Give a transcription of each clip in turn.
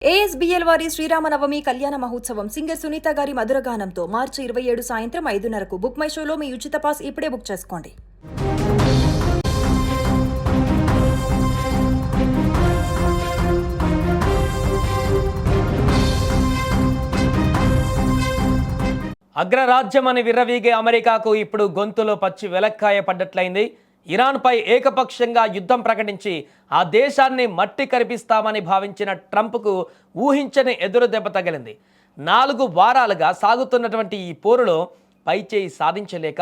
ఏఎస్బీఎల్ వారి శ్రీరామనవమి కళ్యాణ మహోత్సవం సింగర్ సునీత గారి మధురగానంతో మార్చి 27 సాయంత్రం 5:30కు బుక్ మై షోలో మీ ఉచిత పాస్ ఇప్పుడే బుక్ చేసుకోండి. అగ్రరాజ్యమని విర్రవీగే అమెరికాకు ఇప్పుడు గొంతులో పచ్చి వెలక్కాయ పడ్డట్లయింది. ఇరాన్పై ఏకపక్షంగా యుద్ధం ప్రకటించి ఆ దేశాన్ని మట్టి కరిపిస్తామని భావించిన ట్రంప్కు ఊహించని ఎదురు దెబ్బ తగిలింది. 4 వారాలుగా సాగుతున్నటువంటి ఈ పోరులో పైచేయి సాధించలేక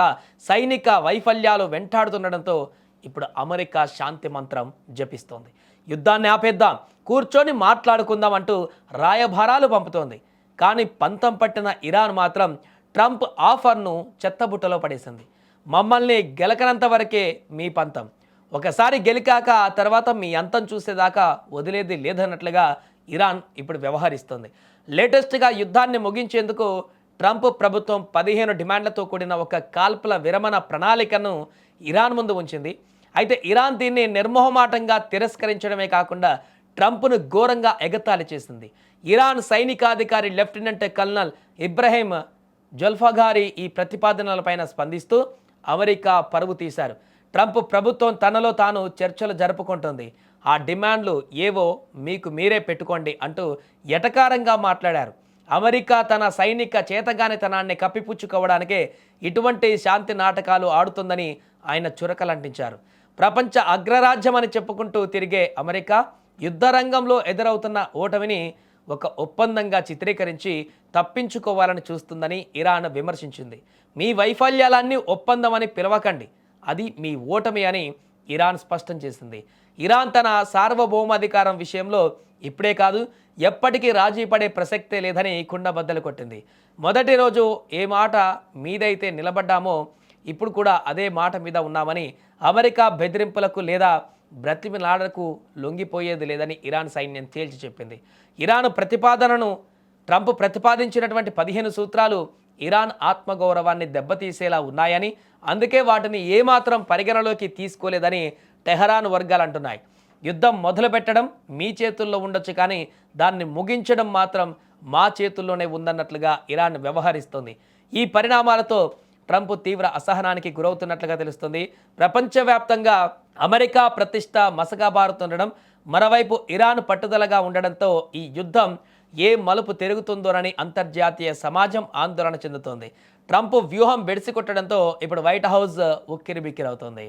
సైనిక వైఫల్యాలు వెంటాడుతుండడంతో ఇప్పుడు అమెరికా శాంతి మంత్రం జపిస్తోంది. యుద్ధాన్ని ఆపేద్దాం, కూర్చొని మాట్లాడుకుందాం అంటూ రాయభారాలు పంపుతోంది. కానీ పంతం పట్టిన ఇరాన్ మాత్రం ట్రంప్ ఆఫర్ను చెత్తబుట్టలో పడేసింది. మమ్మల్ని గెలకనంత వరకే మీ పంతం, ఒకసారి గెలికాక ఆ తర్వాత మీ అంతం చూసేదాకా వదిలేది లేదన్నట్లుగా ఇరాన్ ఇప్పుడు వ్యవహరిస్తుంది. లేటెస్ట్గా యుద్ధాన్ని ముగించేందుకు ట్రంప్ ప్రభుత్వం 15 డిమాండ్లతో కూడిన ఒక కాల్పుల విరమణ ప్రణాళికను ఇరాన్ ముందు ఉంచింది. అయితే ఇరాన్ దీన్ని నిర్మోహమాటంగా తిరస్కరించడమే కాకుండా ట్రంప్ను ఘోరంగా ఎగతాళి చేసింది. ఇరాన్ సైనికాధికారి లెఫ్టినెంట్ కల్నల్ ఇబ్రహీం జొల్ఫాఘారీ ఈ ప్రతిపాదనలపైన స్పందిస్తూ అమెరికా పరువు తీశారు. ట్రంప్ ప్రభుత్వం తనలో తాను చర్చలు జరుపుకుంటుంది, ఆ డిమాండ్లు ఏవో మీకు మీరే పెట్టుకోండి అంటూ ఎటకారంగా మాట్లాడారు. అమెరికా తన సైనిక చేతగానితనాన్ని కప్పిపుచ్చుకోవడానికే ఇటువంటి శాంతి నాటకాలు ఆడుతుందని ఆయన చురకలంటించారు. ప్రపంచ అగ్రరాజ్యమని చెప్పుకుంటూ తిరిగే అమెరికా యుద్ధరంగంలో ఎదురవుతున్న ఓటమిని ఒక ఒప్పందంగా చిత్రీకరించి తప్పించుకోవాలని చూస్తుందని ఇరాన్ విమర్శించింది. మీ వైఫల్యాలన్నీ ఒప్పందమని పిలవకండి, అది మీ ఓటమి అని ఇరాన్ స్పష్టం చేసింది. ఇరాన్ తన సార్వభౌమాధికారం విషయంలో ఇప్పుడే కాదు ఎప్పటికీ రాజీ పడే ప్రసక్తే లేదని కుండబద్దలు కొట్టింది. మొదటి రోజు ఏ మాట మీదైతే నిలబడ్డామో ఇప్పుడు కూడా అదే మాట మీద ఉన్నామని, అమెరికా బెదిరింపులకు లేదా బ్రతిమిలాడకు లొంగిపోయేది లేదని ఇరాన్ సైన్యం తేల్చి చెప్పింది. ఇరాన్ ప్రతిపాదనను ట్రంప్ ప్రతిపాదించినటువంటి 15 సూత్రాలు ఇరాన్ ఆత్మగౌరవాన్ని దెబ్బతీసేలా ఉన్నాయని, అందుకే వాటిని ఏమాత్రం పరిగణలోకి తీసుకోలేదని టెహరాన్ వర్గాలు అంటున్నాయి. యుద్ధం మొదలు పెట్టడం మీ చేతుల్లో ఉండొచ్చు, కానీ దాన్ని ముగించడం మాత్రం మా చేతుల్లోనే ఉందన్నట్లుగా ఇరాన్ వ్యవహరిస్తుంది. ఈ పరిణామాలతో ట్రంప్ తీవ్ర అసహనానికి గురవుతున్నట్లుగా తెలుస్తుంది. ప్రపంచవ్యాప్తంగా అమెరికా ప్రతిష్ట మసకబారుతుండడం, మరోవైపు ఇరాన్ పట్టుదలగా ఉండడంతో ఈ యుద్ధం ఏ మలుపు తిరుగుతుందోనని అంతర్జాతీయ సమాజం ఆందోళన చెందుతోంది. ట్రంప్ వ్యూహం బెడిసికొట్టడంతో ఇప్పుడు వైట్ హౌస్ ఉక్కిరిబిక్కిరవుతోంది.